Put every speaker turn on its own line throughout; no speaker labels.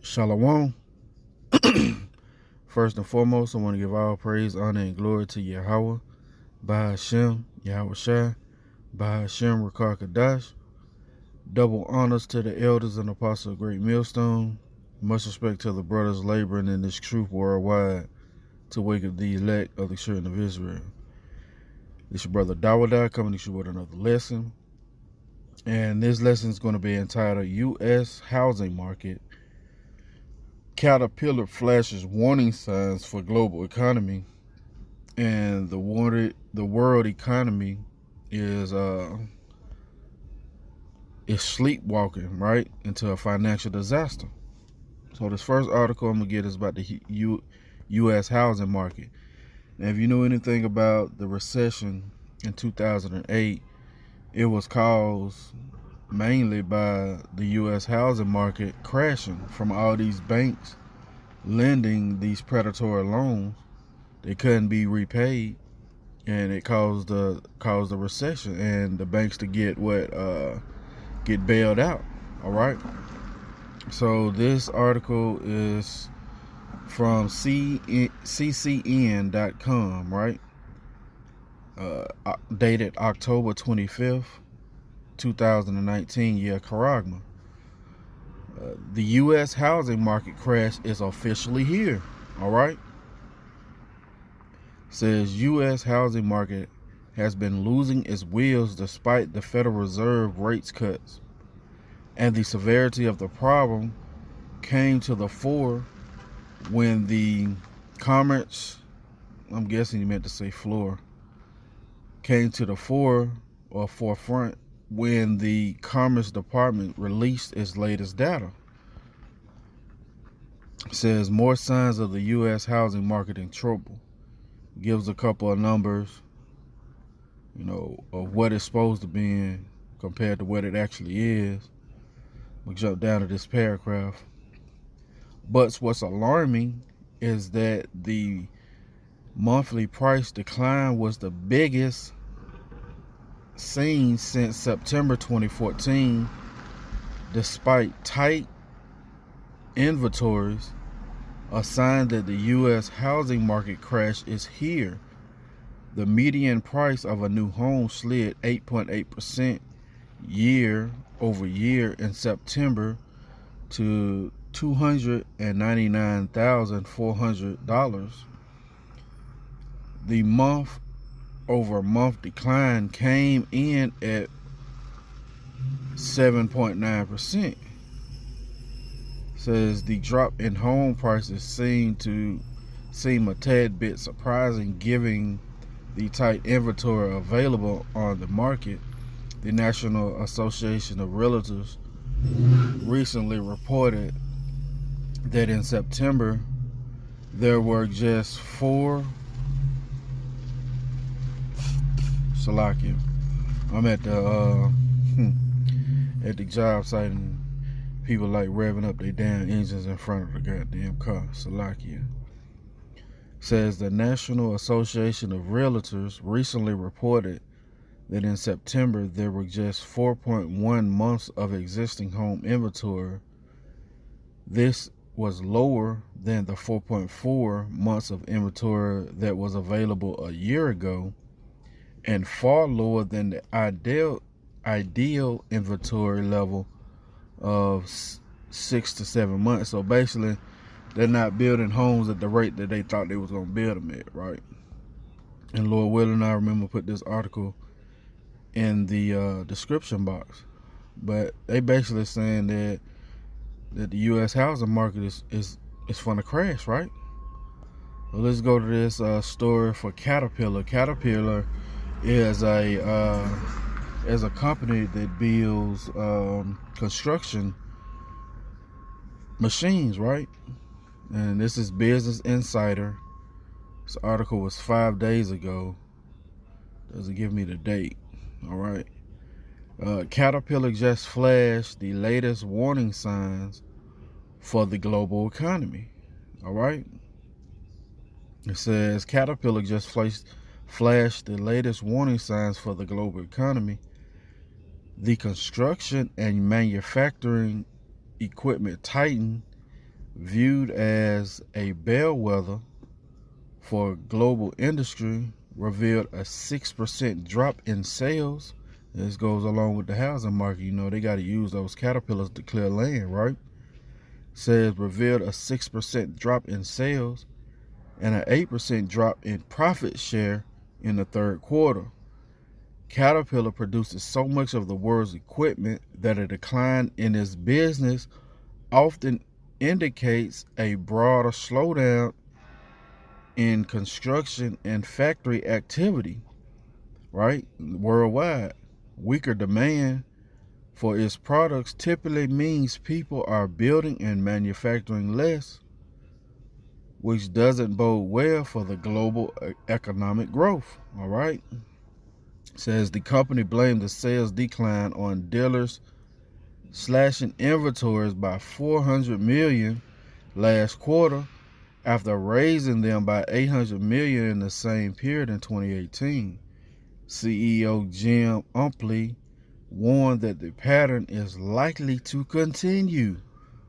Shalom. First and foremost, I want to give all praise, honor, and glory to Yahweh, Bahashem, Yahweh Shai, Bahashem, Rakar Kadash. Double honors to the elders and apostles of Great Millstone. Much respect to the brothers laboring in this truth worldwide to wake up the elect of the children of Israel. This is your brother Dawadah coming to you with another lesson. And this lesson is going to be entitled U.S. Housing Market. Caterpillar flashes warning signs for global economy, and the world economy is sleepwalking right into a financial disaster. So this first article I'm gonna get is about the U.S. housing market. Now, if you know anything about the recession in 2008, it was caused mainly by the U.S. housing market crashing from all these banks lending these predatory loans. They couldn't be repaid, and it caused the recession and the banks to get bailed out. All right. So this article is from ccn.com, right? Dated October 25th, 2019, year Karagma. The U.S. housing market crash is officially here. All right. Says U.S. housing market has been losing its wheels despite the Federal Reserve rates cuts, and the severity of the problem came to the fore when the Commerce, I'm guessing you meant to say floor, came to the forefront when the Commerce Department released its latest data. It says more signs of the U.S. housing market in trouble. Gives a couple of numbers, of what it's supposed to be compared to what it actually is. We'll jump down to this paragraph. But what's alarming is that the monthly price decline was the biggest seen since September 2014, despite tight inventories, a sign that the U.S. housing market crash is here. The median price of a new home slid 8.8% year over year in September to $299,400. The month-over-month decline came in at 7.9%. Says the drop in home prices seem a tad bit surprising given the tight inventory available on the market. The National Association of Realtors recently reported that in September there were just four. Salakia. I'm at the job site, and people like revving up their damn engines in front of the goddamn car. Salakia. Says the National Association of Realtors recently reported that in September there were just 4.1 months of existing home inventory. This was lower than the 4.4 months of inventory that was available a year ago, and far lower than the ideal inventory level of 6 to 7 months. So basically, they're not building homes at the rate that they thought they was going to build them at, right? And Lord willing, I remember put this article in the description box. But they basically saying that the U.S. housing market is going to crash, right? So let's go to this story for Caterpillar. Caterpillar is a company that builds construction machines, right? And this is Business Insider. This article was 5 days ago. Doesn't give me the date. All right. Caterpillar just flashed the latest warning signs for the global economy. All right. It says Caterpillar just flashed the latest warning signs for the global economy. The construction and manufacturing equipment titan viewed as a bellwether for global industry, revealed a 6% drop in sales. This goes along with the housing market. You know, they got to use those caterpillars to clear land, right? Says revealed a 6% drop in sales and an 8% drop in profit share in the third quarter. Caterpillar produces so much of the world's equipment that a decline in its business often indicates a broader slowdown in construction and factory activity, right? Worldwide. Weaker demand for its products typically means people are building and manufacturing less, which doesn't bode well for the global economic growth, all right? It says the company blamed the sales decline on dealers slashing inventories by $400 million last quarter after raising them by $800 million in the same period in 2018. CEO Jim Umpley warned that the pattern is likely to continue.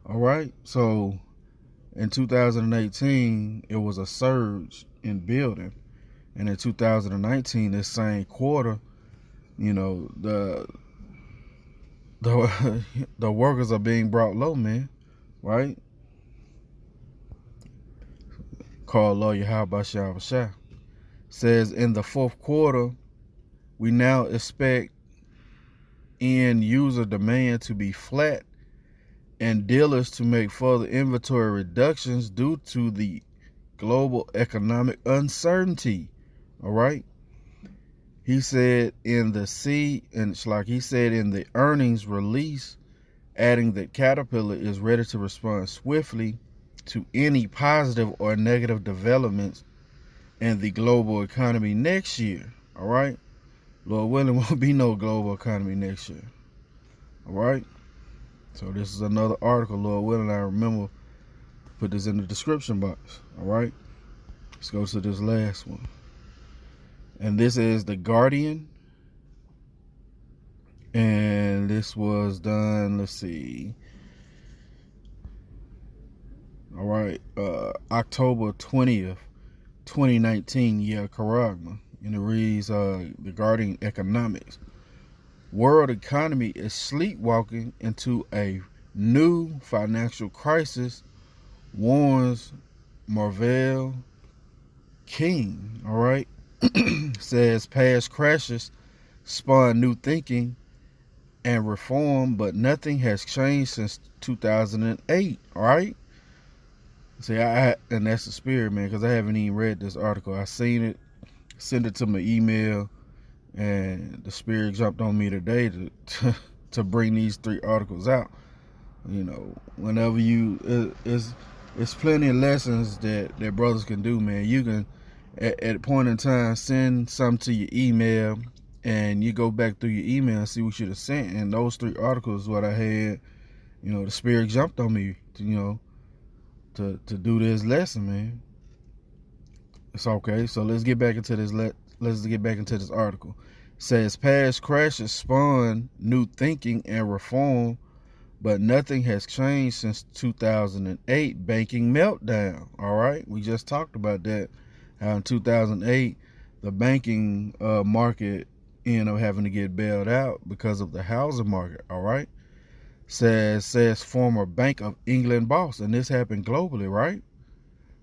All right, so in 2018, it was a surge in building, and in 2019, this same quarter, you know, the workers are being brought low, man. Right? Called lawyer Habashah Shah says in the fourth quarter, we now expect end user demand to be flat and dealers to make further inventory reductions due to the global economic uncertainty. All right. He said in the earnings release, adding that Caterpillar is ready to respond swiftly to any positive or negative developments in the global economy next year. All right. Lord willing, won't be no global economy next year. All right. So this is another article, Lord willing. I remember put this in the description box. All right. Let's go to this last one. And this is The Guardian. And this was done, let's see. All right. October 20th, 2019, Karagma. And it reads, The Guardian Economics. World economy is sleepwalking into a new financial crisis, warns Marvell King. All right. Says past crashes spawn new thinking and reform, but nothing has changed since 2008. All right. See, and that's the spirit, man, because I haven't even read this article. I seen it, sent it to my email, and the spirit jumped on me today to bring these 3 articles out. You know, whenever it's plenty of lessons that brothers can do, man. You can at a point in time send something to your email, and you go back through your email and see what you have sent. And those 3 articles, what I had, you know, the spirit jumped on me, to do this lesson, man. It's okay. So let's get back into this. Let's get back into this article. It says past crashes spawn new thinking and reform, but nothing has changed since 2008 banking meltdown. All right, we just talked about that. How in 2008 the banking market ended up having to get bailed out because of the housing market. All right, says former Bank of England boss, and this happened globally, right?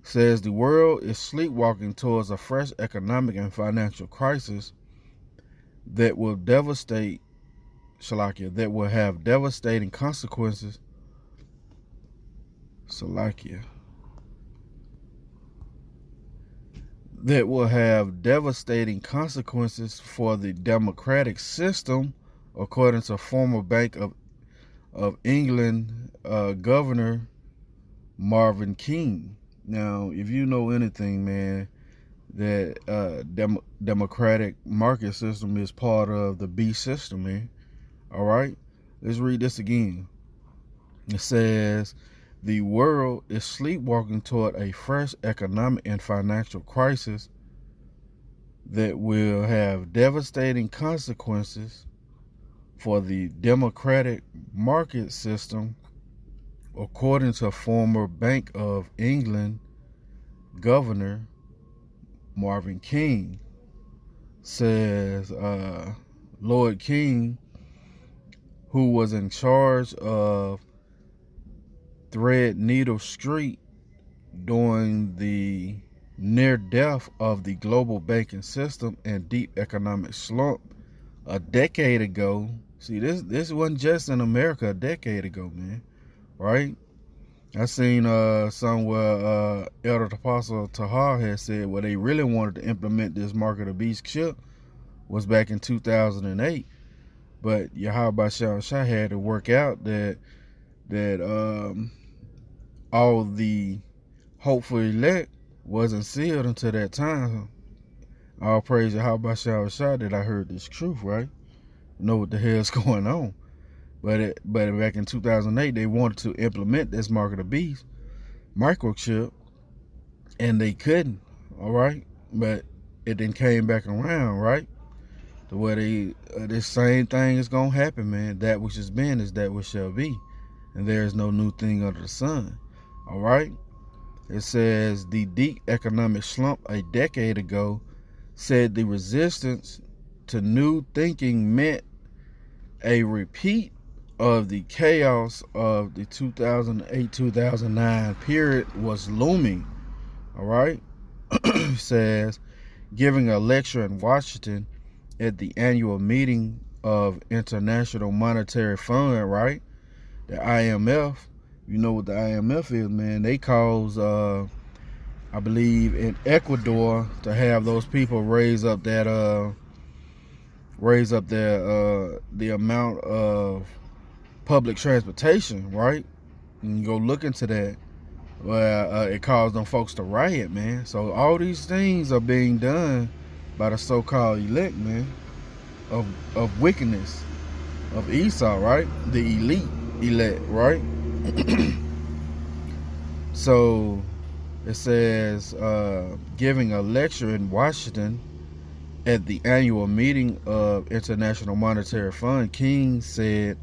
Says the world is sleepwalking towards a fresh economic and financial crisis that will have devastating consequences. That will have devastating consequences for the democratic system, according to former Bank of England Governor Marvin King. Now, if you know anything, man, that democratic market system is part of the beast system, man. All right, let's read this again. It says the world is sleepwalking toward a fresh economic and financial crisis that will have devastating consequences for the democratic market system, according to former Bank of England Governor Marvin King, says Lord King, who was in charge of Threadneedle Street during the near death of the global banking system and deep economic slump a decade ago. See, this wasn't just in America a decade ago, man, right? I seen somewhere Elder Apostle Tahar had said where they really wanted to implement this mark of the beast chip was back in 2008, but Yahweh Shah had to work out that all the hopeful elect wasn't sealed until that time. All praise Yahweh Shah that I heard this truth, right? Know what the hell's going on. But back in 2008, they wanted to implement this mark of the beast microchip, and they couldn't, all right? But it then came back around, right? To where this same thing is going to happen, man. That which has been is that which shall be. And there is no new thing under the sun, all right? It says the deep economic slump a decade ago said the resistance to new thinking meant a repeat of the chaos of the 2008-2009 period was looming. All right. Says, giving a lecture in Washington at the annual meeting of International Monetary Fund, right? The IMF. You know what the IMF is, man. They cause, I believe, in Ecuador to have those people raise up their the amount of public transportation, right? And you go look into that. Well, it caused them folks to riot, man. So all these things are being done by the so-called elect, man, of wickedness, of Esau, right? The elect, right? So it says, giving a lecture in Washington at the annual meeting of International Monetary Fund, King said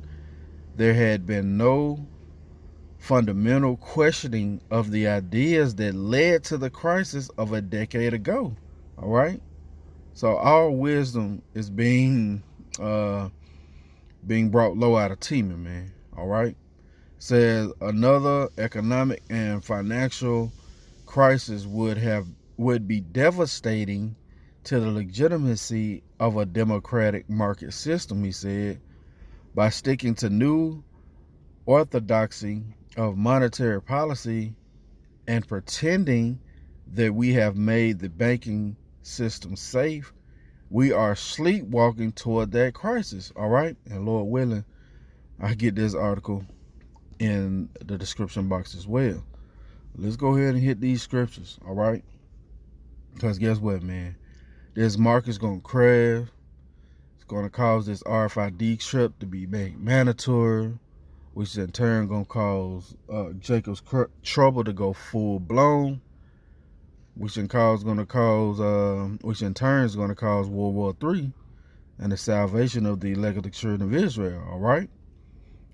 there had been no fundamental questioning of the ideas that led to the crisis of a decade ago. All right. So all wisdom is being brought low out of teaming, man. All right. Says another economic and financial crisis would be devastating to the legitimacy of a democratic market system, he said, by sticking to new orthodoxy of monetary policy and pretending that we have made the banking system safe. We are sleepwalking toward that crisis, all right? And Lord willing, I get this article in the description box as well. Let's go ahead and hit these scriptures, all right? Because guess what, man? This market's going to crash. It's going to cause this RFID chip to be made mandatory, which in turn going to cause Jacob's trouble to go full blown, which in turn is going to cause World War III and the salvation of the elect of the children of Israel, all right?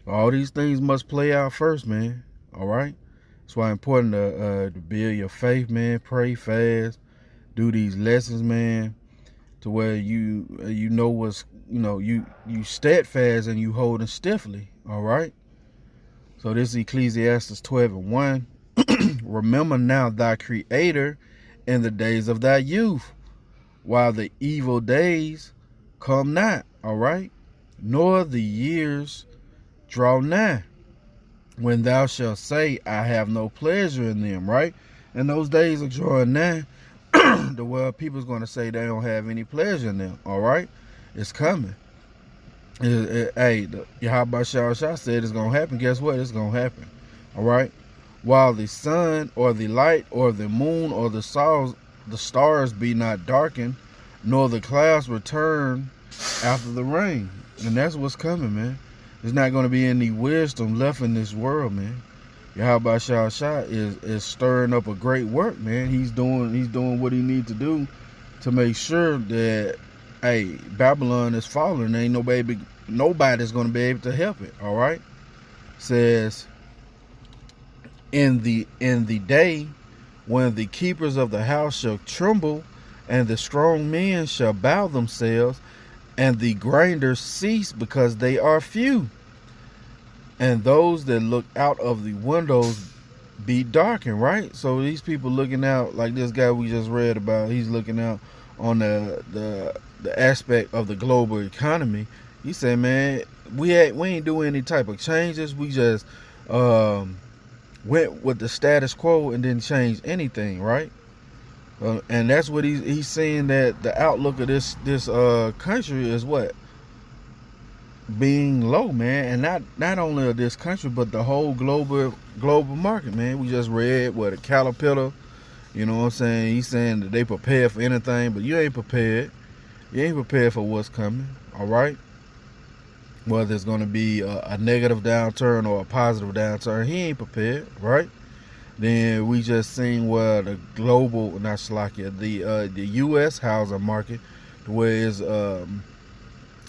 All these things must play out first, man, all right? That's why it's important to build your faith, man, pray, fast, do these lessons, man, to where you know what's, you steadfast and you holding stiffly, all right? So this is Ecclesiastes 12:1. Remember now thy Creator in the days of thy youth, while the evil days come not, all right? Nor the years draw nigh, when thou shalt say, I have no pleasure in them, right? And those days are drawing nigh, the world people's going to say they don't have any pleasure in them, all right? It's coming. Hey, Yahweh Shah said it's going to happen. Guess what? It's going to happen, all right? While the sun or the light or the moon or the stars be not darkened, nor the clouds return after the rain. And that's what's coming, man. There's not going to be any wisdom left in this world, man. Yahweh Shah is stirring up a great work, man. He's doing what he needs to do to make sure that, hey, Babylon is falling. Ain't nobody's going to be able to help it, all right? Says, In the day when the keepers of the house shall tremble, and the strong men shall bow themselves, and the grinders cease because they are few, and those that look out of the windows be darkened, right? So these people looking out, like this guy we just read about, he's looking out on the aspect of the global economy. He said, man, we ain't doing any type of changes. We just went with the status quo and didn't change anything, right? And that's what he's saying, that the outlook of this country is what, being low, man. And not only of this country, but the whole global market, man. We just read what a caterpillar, you know what I'm saying? He's saying that they prepare for anything, but you ain't prepared. You ain't prepared for what's coming, all right? Whether it's going to be a negative downturn or a positive downturn, he ain't prepared, right? Then we just seen where the global, not Slovakia, the U.S. housing market, where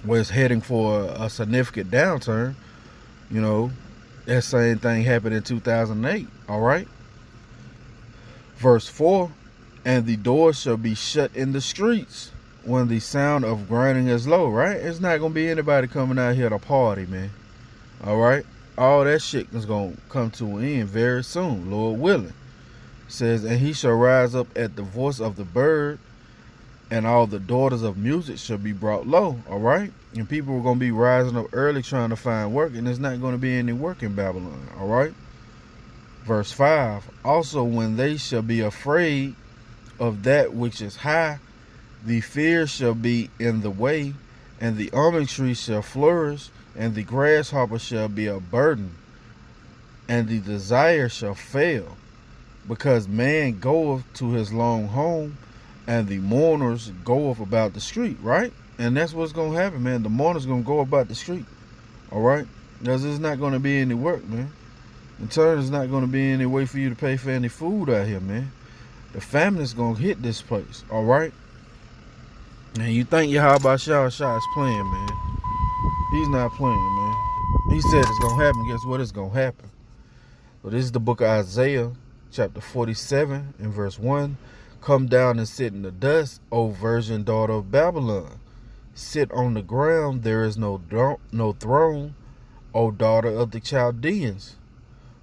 it's heading for a significant downturn. You know, that same thing happened in 2008, all right? Verse 4, and the doors shall be shut in the streets when the sound of grinding is low, right? It's not going to be anybody coming out here to party, man, all right? All that shit is going to come to an end very soon, Lord willing. It says, and he shall rise up at the voice of the bird, and all the daughters of music shall be brought low, all right? And people are going to be rising up early trying to find work, and there's not going to be any work in Babylon, all right? Verse 5, also when they shall be afraid of that which is high, the fear shall be in the way, and the almond tree shall flourish, and the grasshopper shall be a burden, and the desire shall fail, because man goeth to his long home, and the mourners goeth about the street, right? And that's what's going to happen, man. The mourners going to go about the street, all right? Because there's not going to be any work, man. In turn, there's not going to be any way for you to pay for any food out here, man. The famine is going to hit this place, all right? And you think Yahweh Shah is playing, man. He's not playing, man. He said it's going to happen. Guess what? It's going to happen. So this is the book of Isaiah, chapter 47, and verse 1. Come down and sit in the dust, O virgin daughter of Babylon. Sit on the ground, there is no throne, O daughter of the Chaldeans.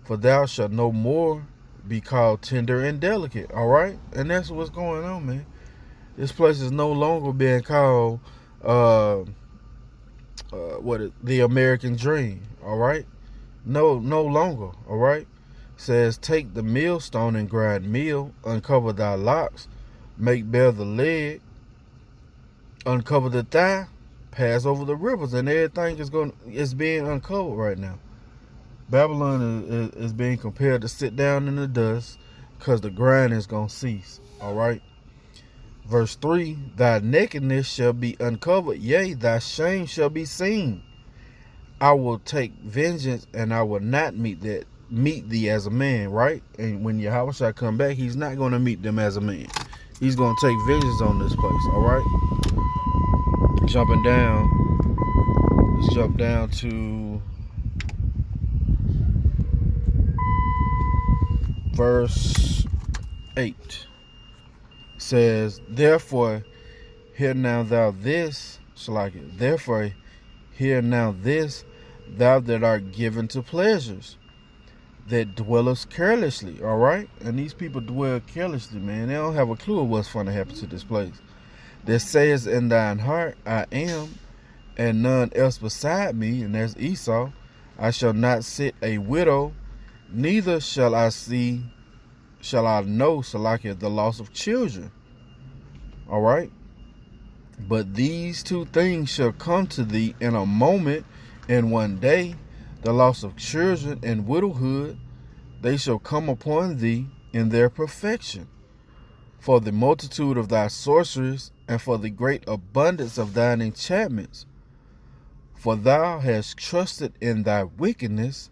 For thou shalt no more be called tender and delicate, all right? And that's what's going on, man. This place is no longer being called the American dream, all right? No longer, all right? It says, take the millstone and grind meal, uncover thy locks, make bare the leg, uncover the thigh, pass over the rivers, and everything is being uncovered right now. Babylon is being compared to sit down in the dust, because the grind is going to cease, all right? Verse 3, thy nakedness shall be uncovered, yea, thy shame shall be seen. I will take vengeance, and I will not meet thee as a man, right? And when Yahweh shall come back, he's not going to meet them as a man. He's going to take vengeance on this place, all right? Jumping down. Let's jump down to verse 8. Says, therefore, hear now thou this, therefore, hear now this, thou that art given to pleasures, that dwellest carelessly, all right? And these people dwell carelessly, man. They don't have a clue of what's going to happen to this place. That says in thine heart, I am, and none else beside me, and that's Esau. I shall not sit a widow, neither shall I know, the loss of children. All right? But these two things shall come to thee in a moment, in one day, the loss of children and widowhood, they shall come upon thee in their perfection. For the multitude of thy sorceries, and for the great abundance of thine enchantments. For thou hast trusted in thy wickedness,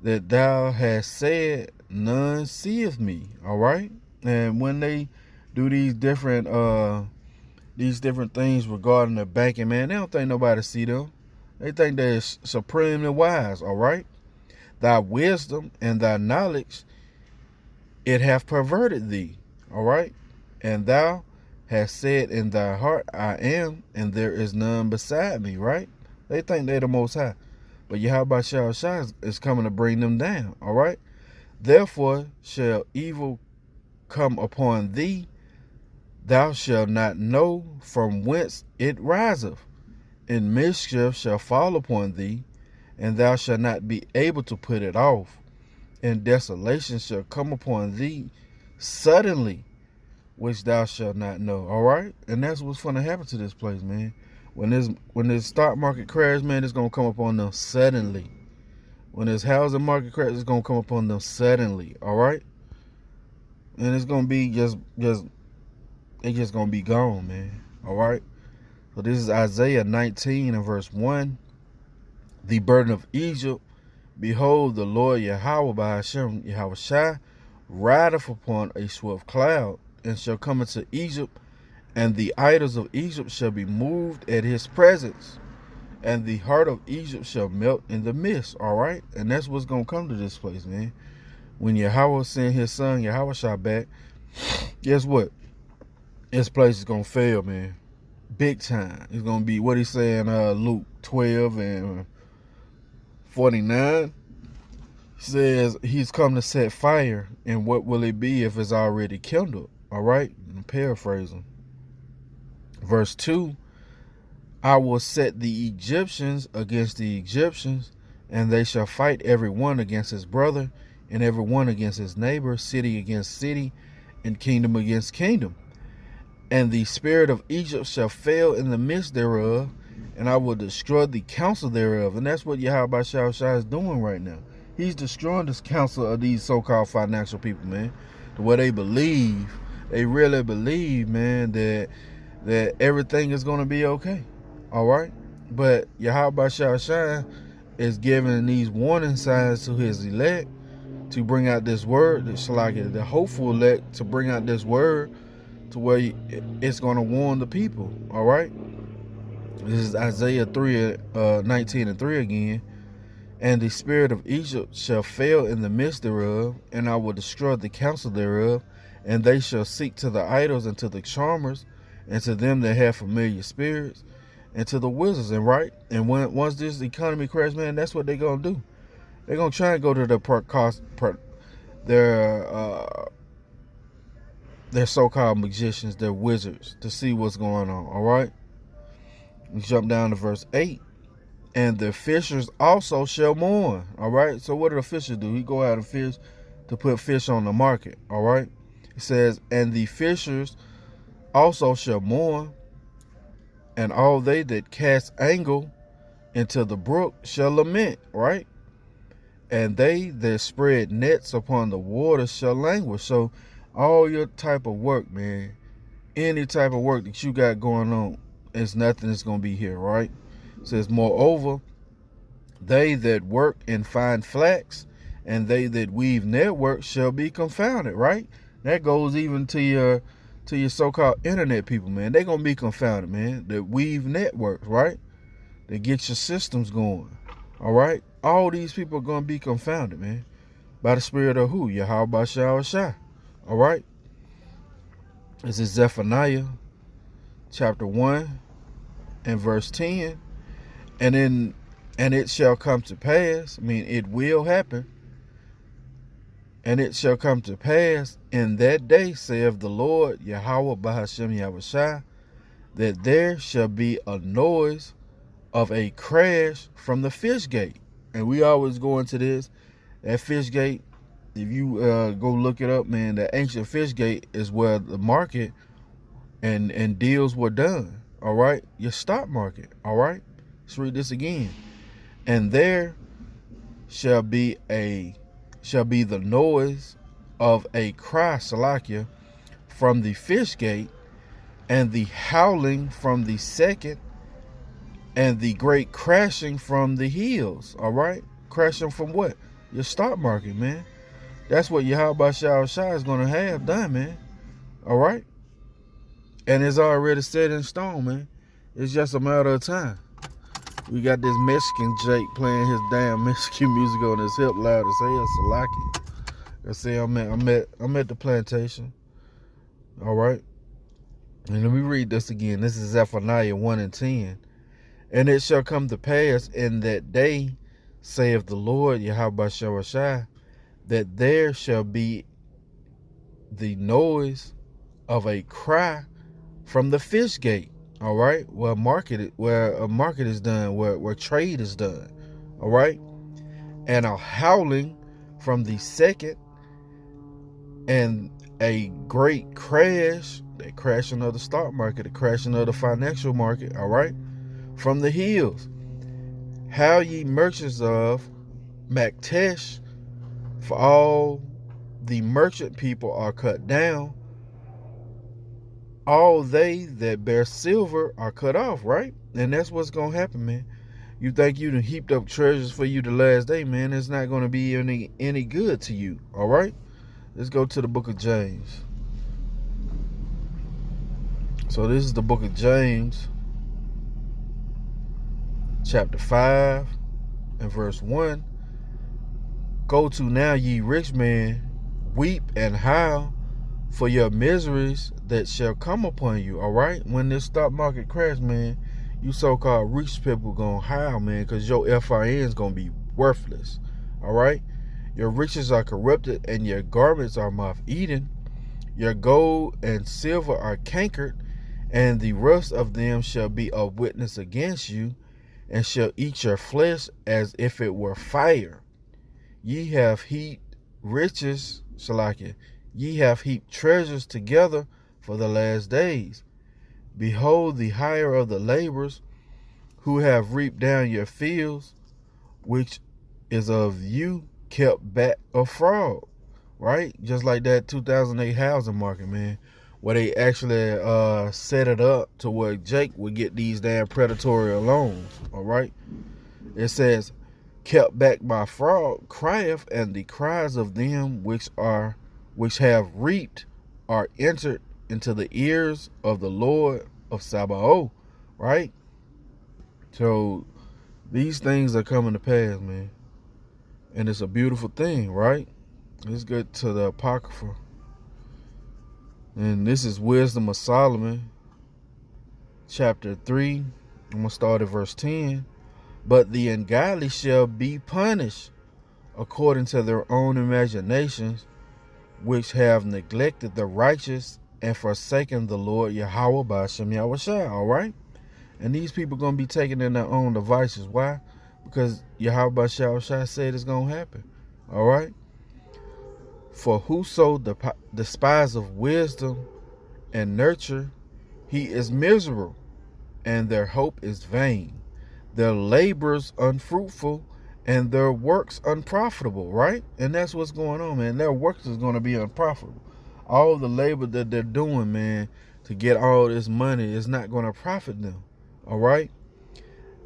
that thou hast said, none seeth me. All right? And when they do these different things regarding the banking, man, they don't think nobody see them. They think they're supremely wise, all right? Thy wisdom and thy knowledge it hath perverted thee. All right. And thou hast said in thy heart, I am, and there is none beside me. Right. They think they're the Most High. But Yahweh Shah is coming to bring them down. All right. Therefore shall evil come upon thee. Thou shalt not know from whence it riseth. And mischief shall fall upon thee, and thou shalt not be able to put it off. And desolation shall come upon thee suddenly, which thou shalt not know. All right? And that's what's going to happen to this place, man. When this stock market crash, man, it's going to come upon them suddenly. When this housing market crash, it's going to come upon them suddenly. All right? And it's going to be it's just going to be gone, man. All right? So this is Isaiah 19 and verse 1. The burden of Egypt. Behold, the Lord Yahweh by Hashem, Yahweh Shai, rideth upon a swift cloud, and shall come into Egypt, and the idols of Egypt shall be moved at his presence, and the heart of Egypt shall melt in the midst. All right? And that's what's going to come to this place, man. When Yahweh sent his son, Yahweh Shai, back, guess what? This place is going to fail, man. Big time. It's going to be what he's saying, Luke 12 and 49. He says he's come to set fire, and what will it be if it's already kindled? All right? I'm paraphrasing. Verse 2, I will set the Egyptians against the Egyptians, and they shall fight every one against his brother, and every one against his neighbor, city against city, and kingdom against kingdom. And the spirit of Egypt shall fail in the midst thereof, and I will destroy the counsel thereof. And that's what Yahweh Shai is doing right now. He's destroying this counsel of these so-called financial people, man. The way they believe, they really believe, man, that everything is going to be okay. All right? But Yahweh Shai is giving these warning signs to his elect to bring out this word, the hopeful elect to bring out this word to where it's going to warn the people. All right? This is Isaiah 19 and 3 again. And the spirit of Egypt shall fail in the midst thereof, and I will destroy the counsel thereof, and they shall seek to the idols and to the charmers, and to them that have familiar spirits, and to the wizards. And right? And once this economy crashes, man, that's what they're going to do. They're going to try and go to their so-called magicians, their wizards, to see what's going on. All right? We jump down to verse 8. And the fishers also shall mourn. All right? So what do the fishers do? He go out and fish to put fish on the market. All right? It says, and the fishers also shall mourn, and all they that cast angle into the brook shall lament. Right? And they that spread nets upon the water shall languish. So all your type of work, man, any type of work that you got going on, it's nothing that's going to be here, right? It says, moreover, they that work and find flax, and they that weave network shall be confounded, right? That goes even to your so-called internet people, man. They're going to be confounded, man. That weave networks, right? That get your systems going, all right? All these people are going to be confounded, man. By the spirit of who? Yahweh Shai. All right? This is Zephaniah chapter 1 and verse 10. And it shall come to pass, it will happen. And it shall come to pass in that day, saith the Lord, Yahweh Bahashem Yahweh Shai, that there shall be a noise of a crash from the fish gate. And we always go into this. That fish gate, if you go look it up, man, the ancient fish gate is where the market and deals were done. All right? Your stock market. All right? Let's read this again. And there shall be the noise of a cry, Salakia, from the fish gate, and the howling from the second, and the great crashing from the hills. All right? Crashing from what? Your stock market, man. That's what Yahweh Shai is going to have done, man. All right? And it's already set in stone, man. It's just a matter of time. We got this Mexican Jake playing his damn Mexican music on his hip loud as hell, Salaki. Let's see, I'm at the plantation. All right. And let me read this again. This is Zephaniah 1 and 10. And it shall come to pass in that day, saith the Lord Yahweh Shah, that there shall be the noise of a cry from the fish gate. All right, where a market is done, where trade is done. All right, and a howling from the second, and a great crash, the crashing of the stock market, the crashing of the financial market. All right, from the hills. How ye merchants of Mactesh, for all the merchant people are cut down. All they that bear silver are cut off, right? And that's what's going to happen, man. You think you done heaped up treasures for you the last day, man. It's not going to be any good to you, all right? Let's go to the book of James. So this is the book of James, chapter 5 and verse 1. Go to now, ye rich men, weep and howl for your miseries that shall come upon you, all right? When this stock market crash, man, you so-called rich people gonna howl, man, because your FIN is gonna be worthless, all right? Your riches are corrupted and your garments are moth-eaten. Your gold and silver are cankered, and the rust of them shall be a witness against you, and shall eat your flesh as if it were fire. Ye have heaped riches, Shalakia, ye have heaped treasures together for the last days. Behold, the hire of the laborers who have reaped down your fields, which is of you kept back of fraud, right? Just like that 2008 housing market, man, where they actually set it up to where Jake would get these damn predatory loans, all right? It says, kept back by fraud, crieth, and the cries of them which have reaped are entered into the ears of the Lord of Sabaoth, right? So these things are coming to pass, man. And it's a beautiful thing, right? Let's get to the Apocrypha. And this is Wisdom of Solomon, chapter 3. I'm going to start at verse 10. But the ungodly shall be punished according to their own imaginations, which have neglected the righteous and forsaken the Lord Yahweh by Shem Yahushua, all right? And these people are going to be taken in their own devices. Why? Because Yahweh by Yahushua said it's going to happen, all right? For whoso despiseth wisdom and nurture, he is miserable, and their hope is vain. Their labors unfruitful, and their works unprofitable, right? And that's what's going on, man. Their works is going to be unprofitable. All the labor that they're doing, man, to get all this money is not going to profit them, all right?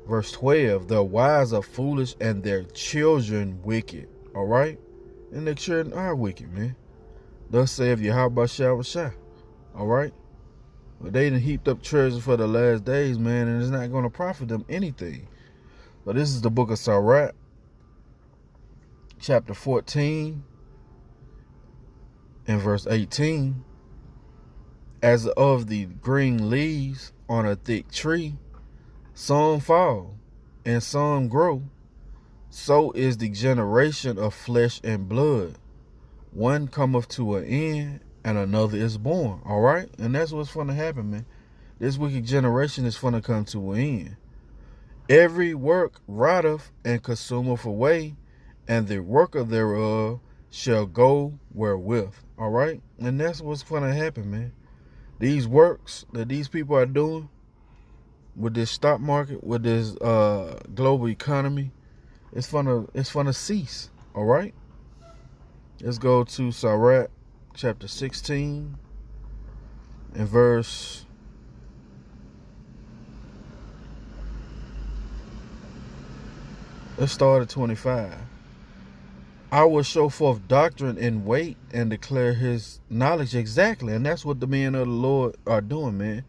Verse 12, the wise are foolish and their children wicked, all right? And their children are wicked, man. Thus saith Yahweh Shah, all right? But they done heaped up treasure for the last days, man, and it's not going to profit them anything. But this is the book of Sirach, chapter 14 and verse 18. As of the green leaves on a thick tree, some fall and some grow. So is the generation of flesh and blood. One cometh to an end, and another is born. All right? And that's what's going to happen, man. This wicked generation is going to come to an end. Every work rotteth and consumeth away, and the worker thereof shall go wherewith. All right? And that's what's going to happen, man. These works that these people are doing with this stock market, with this global economy, it's gonna cease. All right? Let's go to Sirach, chapter 16 and verse 25. I will show forth doctrine in weight and declare his knowledge exactly. And that's what the men of the Lord are doing, man.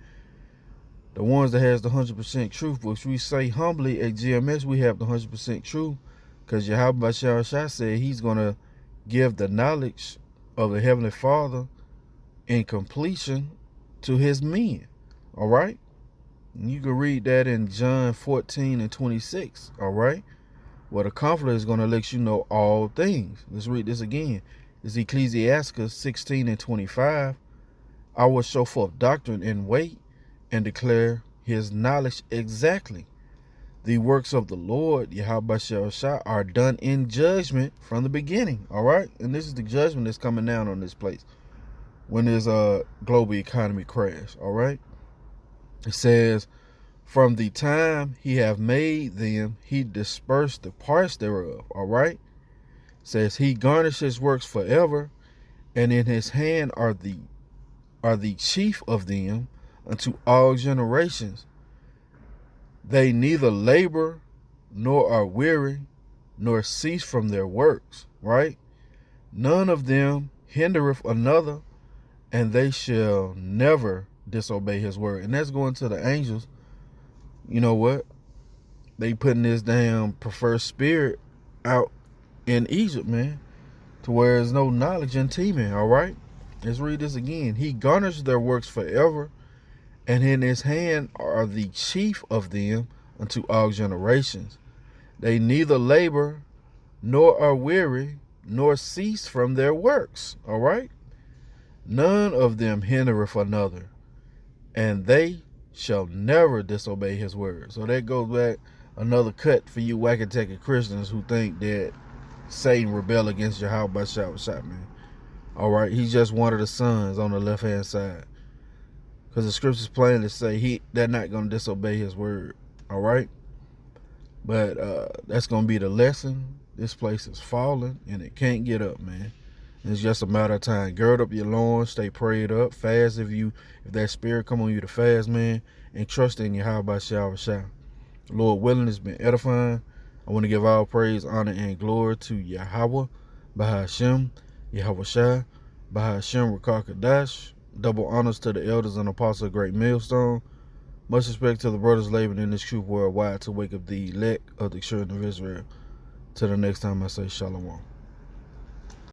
The ones that has the 100% truth, which we say humbly at GMS, we have the 100% truth, because Yahweh Shah said he's going to give the knowledge of the Heavenly Father in completion to his men. All right? And you can read that in John 14 and 26. All right? Well, the Comforter is going to let you know all things. Let's read this again. It's Ecclesiastes 16 and 25. I will show forth doctrine and weight and declare his knowledge exactly. The works of the Lord, Yahweh Shah, are done in judgment from the beginning. All right? And this is the judgment that's coming down on this place when there's a global economy crash. All right? It says, from the time he have made them, he dispersed the parts thereof. All right? It says he garnished his works forever, and in his hand are the chief of them unto all generations. They neither labor nor are weary, nor cease from their works. Right? None of them hindereth another, and they shall never disobey his word. And that's going to the angels. You know what? They putting this damn preferred spirit out in Egypt, man, to where there's no knowledge in teeming. All right? Let's read this again. He garnished their works forever, and in his hand are the chief of them unto all generations. They neither labor nor are weary, nor cease from their works. All right? None of them hindereth another, and they shall never disobey his word. So that goes back another cut for you whack-a-tacky Christians who think that Satan rebel against Yahweh Shah, man. All right? He's just one of the sons on the left-hand side. Because the scriptures plainly say they're not going to disobey his word. All right? But that's going to be the lesson. This place is falling, and it can't get up, man. And it's just a matter of time. Gird up your loins, stay prayed up, fast if that spirit come on you to fast, man, and trust in Yahweh Shah. Lord willing, it's been edifying. I want to give all praise, honor, and glory to Yahweh, Bahashem, Yahweh Shah, Bahashem, Rakar Kadash. Double honors to the elders and apostles of Great Millstone. Much respect to the brothers laboring in this truth worldwide to wake up the elect of the children of Israel. Till the next time I say shalom.